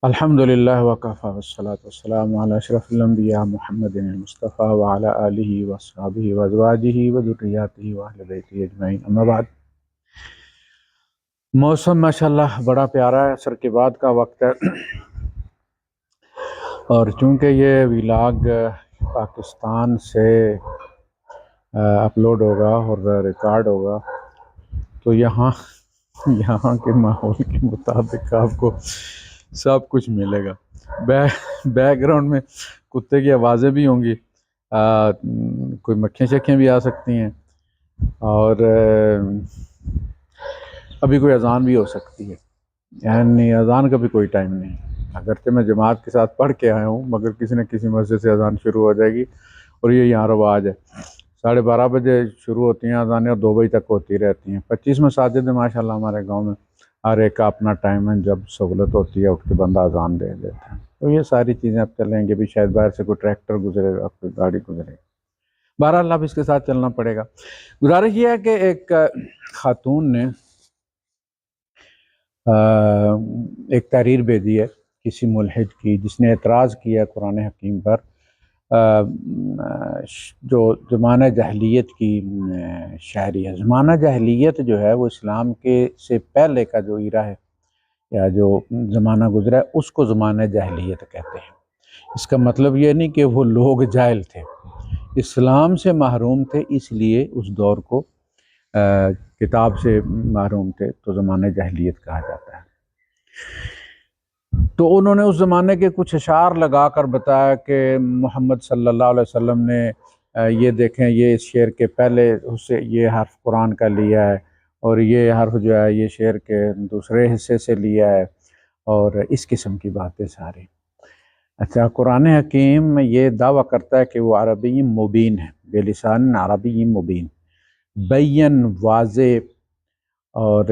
الحمدللہ وکفی والصلاۃ والسلام علی اشرف الانبیاء محمد المصطفیٰ وعلی آلہ واصحابہ وازواجہ وذریاتہ واہل بیتہ اجمعین، اما بعد۔ موسم ماشاءاللہ بڑا پیارا ہے، عصر کے بعد کا وقت ہے، اور چونکہ یہ ولاگ پاکستان سے اپلوڈ ہوگا اور ریکارڈ ہوگا تو یہاں کے ماحول کے مطابق آپ کو سب کچھ ملے گا۔ بیک گراؤنڈ میں کتے کی آوازیں بھی ہوں گی، کوئی مکھیاں شکھیاں بھی آ سکتی ہیں، اور ابھی کوئی اذان بھی ہو سکتی ہے، یعنی اذان کا بھی کوئی ٹائم نہیں۔ اگرچہ میں جماعت کے ساتھ پڑھ کے آیا ہوں، مگر کسی نہ کسی مسجد سے اذان شروع ہو جائے گی، اور یہ یہاں رواج ہے۔ 12:30 بجے شروع ہوتی ہیں اذانیں اور 2 بجے تک ہوتی رہتی ہیں۔ 25 مساجد ہیں ماشاءاللہ ہمارے گاؤں میں، ہر ایک کا اپنا ٹائم ہے، جب سہولت ہوتی ہے اٹھ کے بندہ اذان دے دیتا ہے۔ تو یہ ساری چیزیں اب چلیں گے بھی، شاید باہر سے کوئی ٹریکٹر گزرے گا، کوئی گاڑی گزرے گا، بہرحال اب اس کے ساتھ چلنا پڑے گا۔ گزارش یہ ہے کہ ایک خاتون نے ایک تحریر بھیجی ہے کسی ملحد کی، جس نے اعتراض کیا قرآن حکیم پر، جو زمانہ جاہلیت کی شاعری ہے۔ زمانہ جاہلیت جو ہے وہ اسلام کے سے پہلے کا جو ایرا ہے یا جو زمانہ گزرا ہے، اس کو زمانہ جاہلیت کہتے ہیں۔ اس کا مطلب یہ نہیں کہ وہ لوگ جاہل تھے، اسلام سے محروم تھے، اس لیے اس دور کو کتاب سے محروم تھے تو زمانہ جاہلیت کہا جاتا ہے۔ تو انہوں نے اس زمانے کے کچھ اشعار لگا کر بتایا کہ محمد صلی اللہ علیہ وسلم نے یہ دیکھیں، یہ اس شعر کے پہلے اسے یہ حرف قرآن کا لیا ہے، اور یہ حرف جو ہے یہ شعر کے دوسرے حصے سے لیا ہے، اور اس قسم کی باتیں ساری۔ اچھا، قرآن حکیم یہ دعویٰ کرتا ہے کہ وہ عربی مبین ہے، بے لسان عربی مبین، بین واضح اور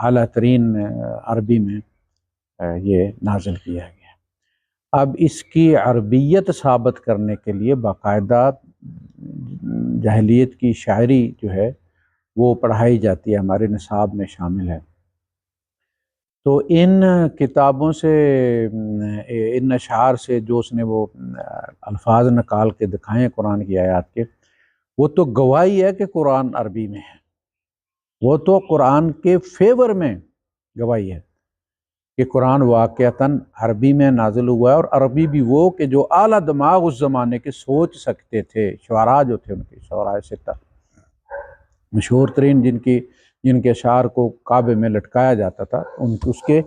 اعلیٰ ترین عربی میں یہ نازل کیا گیا۔ اب اس کی عربیت ثابت کرنے کے لیے باقاعدہ جاہلیت کی شاعری جو ہے وہ پڑھائی جاتی ہے، ہمارے نصاب میں شامل ہے۔ تو ان کتابوں سے، ان اشعار سے جو اس نے وہ الفاظ نکال کے دکھائے قرآن کی آیات کے، وہ تو گواہی ہے کہ قرآن عربی میں ہے، وہ تو قرآن کے فیور میں گواہی ہے کہ قرآن واقعتاً عربی میں نازل ہوا ہے، اور عربی بھی وہ کہ جو اعلیٰ دماغ اس زمانے کے سوچ سکتے تھے۔ شعراء جو تھے، ان کے شعراء ستہ مشہور ترین جن کے اشعار کو کعبے میں لٹکایا جاتا تھا، اس کے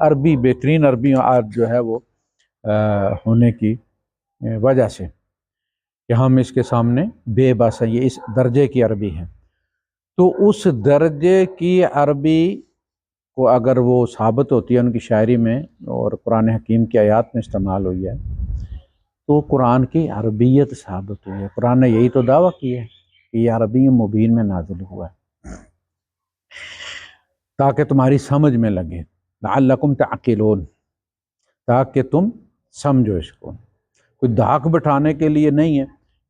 عربی، بہترین عربی جو ہے وہ ہونے کی وجہ سے کہ ہم اس کے سامنے بے بس ہیں، یہ اس درجے کی عربی ہے۔ تو اس درجے کی عربی کو اگر وہ ثابت ہوتی ہے ان کی شاعری میں، اور قرآن حکیم کی آیات میں استعمال ہوئی ہے، تو قرآن کی عربیت ثابت ہوئی ہے۔ قرآن نے یہی تو دعویٰ کی ہے کہ یہ عربی مبین میں نازل ہوا ہے تاکہ تمہاری سمجھ میں لگے، لعلکم تعقلون، تاکہ تم سمجھو اس کو۔ کوئی دھاک بٹھانے کے لیے نہیں ہے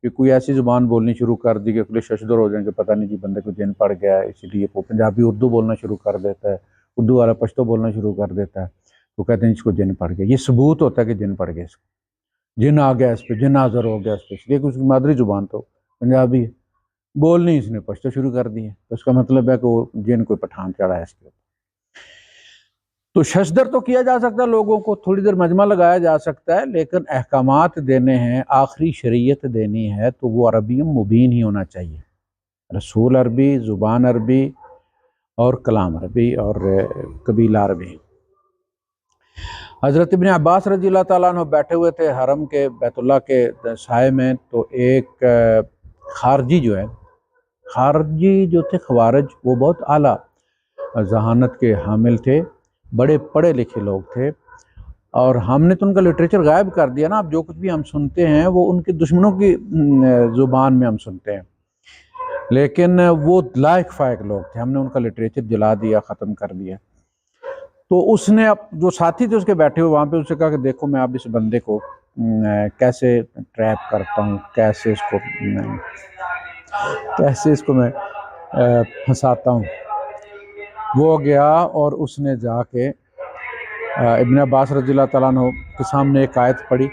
کہ کوئی ایسی زبان بولنی شروع کر دی کہ کلے ششدر ہو جائیں کہ پتہ نہیں جی بندے کو جن پڑ گیا ہے، اسی لیے وہ پنجابی اردو بولنا شروع کر دیتا ہے، اردو والا پشتو بولنا شروع کر دیتا ہے، تو کہتے ہیں اس کو جن پڑ گیا۔ یہ ثبوت ہوتا ہے کہ جن پڑ گیا، اس کو جن آ گیا، اس پہ جن حاضر ہو گیا اس پہ، اس لیے کہ اس کی مادری زبان تو پنجابی ہے، بولنی اس نے پشتو شروع کر دی ہے، تو اس کا مطلب ہے کہ وہ جن کوئی پٹھان چڑھا ہے اس کے اوپر۔ تو ششدر تو کیا جا سکتا ہے، لوگوں کو تھوڑی دیر مجمع لگایا جا سکتا ہے، لیکن احکامات دینے ہیں، آخری شریعت دینی ہے، تو وہ عربی مبین ہی ہونا چاہیے۔ رسول عربی، زبان عربی، اور کلام عربی، اور قبیلہ عربی۔ حضرت ابن عباس رضی اللہ تعالیٰ عنہ بیٹھے ہوئے تھے حرم کے بیت اللہ کے سائے میں، تو ایک خارجی جو ہے، خارجی جو تھے خوارج، وہ بہت اعلیٰ ذہانت کے حامل تھے، بڑے پڑھے لکھے لوگ تھے، اور ہم نے تو ان کا لٹریچر غائب کر دیا نا۔ اب جو کچھ بھی ہم سنتے ہیں وہ ان کے دشمنوں کی زبان میں ہم سنتے ہیں، لیکن وہ لائق فائق لوگ تھے، ہم نے ان کا لٹریچر جلا دیا، ختم کر دیا۔ تو اس نے جو ساتھی تھے اس کے بیٹھے ہوئے وہاں پہ، اس سے کہا کہ دیکھو میں اب اس بندے کو کیسے ٹریپ کرتا ہوں، کیسے اس کو میں پھنساتا ہوں۔ وہ گیا اور اس نے جا کے ابن عباس رضی اللہ تعالیٰ عنہ کے سامنے ایک آیت پڑھی،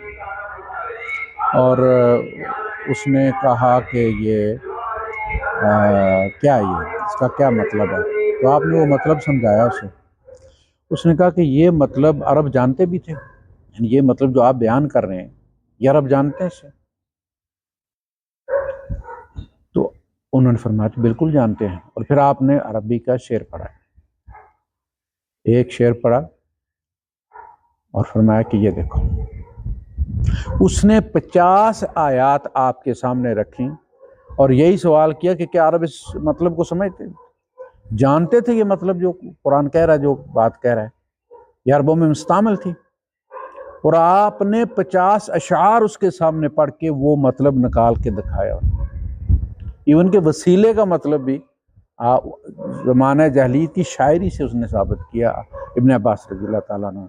اور اس نے کہا کہ یہ کیا یہ اس کا کیا مطلب ہے؟ تو آپ نے وہ مطلب سمجھایا اسے. اس نے کہا کہ یہ مطلب عرب جانتے بھی تھے، یعنی یہ مطلب جو آپ بیان کر رہے ہیں یہ عرب جانتے ہیں اسے؟ تو انہوں نے فرمایا کہ بالکل جانتے ہیں. اور پھر آپ نے عربی کا شعر پڑھا، ایک شعر پڑھا اور فرمایا کہ یہ دیکھو. اس نے 50 آیات آپ کے سامنے رکھیں اور یہی سوال کیا کہ کیا عرب اس مطلب کو سمجھتے جانتے تھے؟ یہ مطلب جو قرآن کہہ رہا ہے، جو بات کہہ رہا ہے، یہ عربوں میں مستعمل تھی. اور آپ نے 50 اشعار اس کے سامنے پڑھ کے وہ مطلب نکال کے دکھایا. ایون کے وسیلے کا مطلب بھی زمانہ جاہلیت کی شاعری سے اس نے ثابت کیا ابن عباس رضی اللہ تعالیٰ عنہ.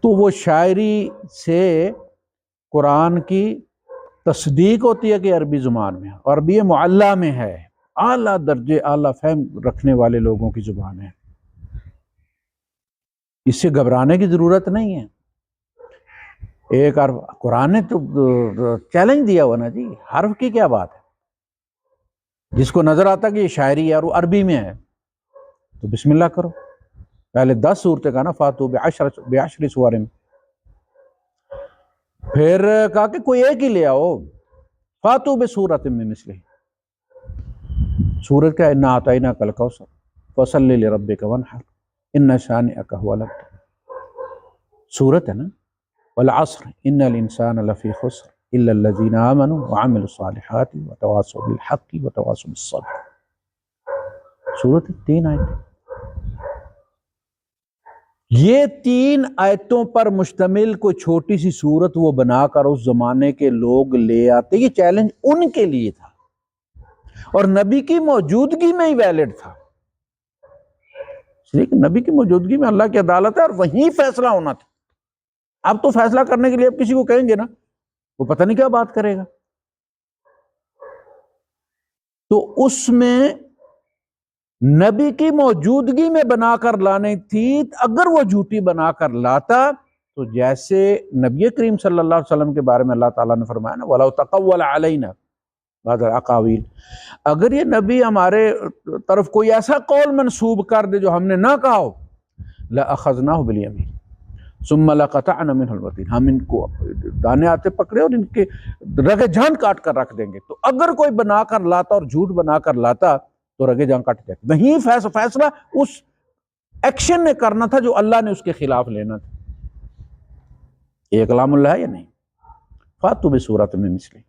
تو وہ شاعری سے قرآن کی تصدیق ہوتی ہے کہ عربی زبان میں ہے، عربی معلیٰ میں ہے، اعلیٰ درجے اعلیٰ فہم رکھنے والے لوگوں کی زبان ہے. اس سے گھبرانے کی ضرورت نہیں ہے. ایک قرآن نے تو چیلنج دیا ہوا نا جی، حرف کی کیا بات ہے؟ جس کو نظر آتا کہ یہ شاعری ہے اور وہ عربی میں ہے تو بسم اللہ کرو. پہلے 10 صورتیں کہا نا، فاتو بعشر سور میں. پھر کہا کہ کوئی ایک ہی لے آؤ، فاتو بسورۃ من مثلہ. سورت کا انا اعطیناک الکوثر فصلی لربک وانحر ان شانئک هو الابتر. سورت ہے نا، والعصر ان الانسان لفی خسر الا الذین آمنوا وعملوا الصالحات وتواصوا بالحق وتواصوا بالصبر. سورت 3 آیتیں. یہ 3 آیتوں پر مشتمل کوئی چھوٹی سی سورت وہ بنا کر اس زمانے کے لوگ لے آتے. یہ چیلنج ان کے لیے تھا اور نبی کی موجودگی میں ہی ویلڈ تھا. لیکن نبی کی موجودگی میں اللہ کی عدالت ہے اور وہیں فیصلہ ہونا تھا. اب تو فیصلہ کرنے کے لیے اب کسی کو کہیں گے نا، وہ پتہ نہیں کیا بات کرے گا. تو اس میں نبی کی موجودگی میں بنا کر لانی تھی. اگر وہ جھوٹی بنا کر لاتا تو جیسے نبی کریم صلی اللہ علیہ وسلم کے بارے میں اللہ تعالیٰ نے فرمایا نا، وَلَوْ تَقَوَّلَ عَلَيْنَا بعض الاقاویل، اگر یہ نبی ہمارے طرف کوئی ایسا قول منسوب کر دے جو ہم نے نہ کہا ہو، لَأَخَذْنَاهُ بِالْيَمِينِ ثُمَّ لَقَطَعْنَا مِنْهُ الْوَتِينَ، ہم ان کو دانے آتے پکڑے اور ان کے رگے جان کاٹ کر رکھ دیں گے. تو اگر کوئی بنا کر لاتا اور جھوٹ بنا کر لاتا تو رگے جان کاٹ جاتے. وہیں فیصلہ اس ایکشن نے کرنا تھا جو اللہ نے اس کے خلاف لینا تھا. یہ کلام اللہ ہے یا نہیں؟ فاتوا بسورۃ من مثلہ.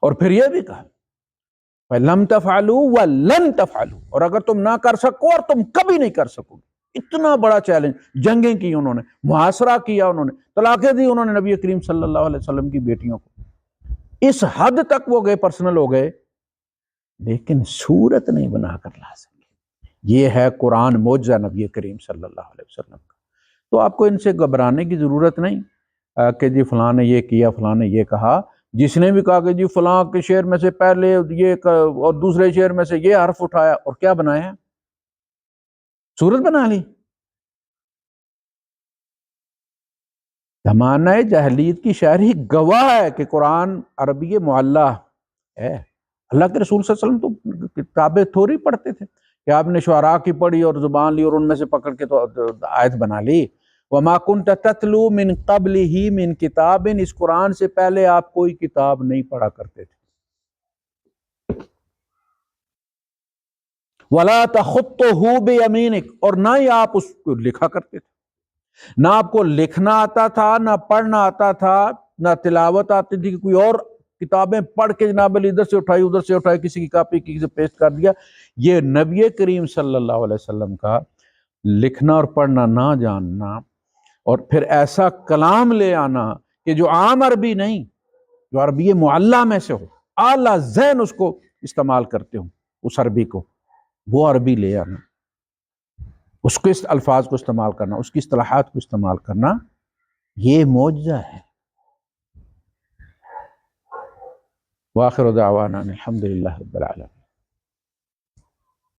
اور پھر یہ بھی کہا فَلَمْ تَفْعَلُوا وَلَنْ تَفْعَلُوا، اور اگر تم نہ کر سکو اور تم کبھی نہیں کر سکو گے. اتنا بڑا چیلنج. جنگیں کی انہوں نے، محاصرہ کیا انہوں نے، طلاقیں دی انہوں نے نبی کریم صلی اللہ علیہ وسلم کی بیٹیوں کو. اس حد تک وہ گئے، پرسنل ہو گئے، لیکن صورت نہیں بنا کر لا سکے. یہ ہے قرآن معجزہ نبی کریم صلی اللہ علیہ وسلم کا. تو آپ کو ان سے گھبرانے کی ضرورت نہیں کہ جی فلاں نے یہ کیا، فلاں نے یہ کہا. جس نے بھی کہا کہ جی فلاں کے شعر میں سے پہلے یہ اور دوسرے شعر میں سے یہ حرف اٹھایا اور کیا بنایا، صورت بنا لی. زمانہ جاہلیت کی شاعری گواہ ہے کہ قرآن عربی معلیٰ ہے. اللہ کے رسول صلی اللہ علیہ وسلم تو کتابیں تھوڑی پڑھتے تھے کہ آپ نے شعراء کی پڑھی اور زبان لی اور ان میں سے پکڑ کے تو آیت بنا لی. وَمَا كُنْتَ تَتْلُو مِن قَبْلِهِ مِن كِتَابٍ، اس قرآن سے پہلے آپ کوئی کتاب نہیں پڑھا کرتے تھے. وَلَا تَخُطُّهُ بِيَمِينِكَ، اور نہ ہی آپ اس کو لکھا کرتے تھے. نہ آپ کو لکھنا آتا تھا، نہ پڑھنا آتا تھا، نہ تلاوت آتی تھی کہ کوئی اور کتابیں پڑھ کے جناب علی ادھر سے اٹھائی ادھر سے اٹھائی، کسی کی کاپی کسی سے پیسٹ کر دیا. یہ نبی کریم صلی اللہ علیہ وسلم کا لکھنا اور پڑھنا نہ جاننا اور پھر ایسا کلام لے آنا کہ جو عام عربی نہیں، جو عربی معلیٰ میں سے ہو، اعلیٰ ذہن اس کو استعمال کرتے ہوں، اس عربی کو، وہ عربی لے آنا، اس کے الفاظ کو استعمال کرنا، اس کی اصطلاحات کو استعمال کرنا، یہ معجزہ ہے. وآخر دعوانا الحمد للہ رب العالمین.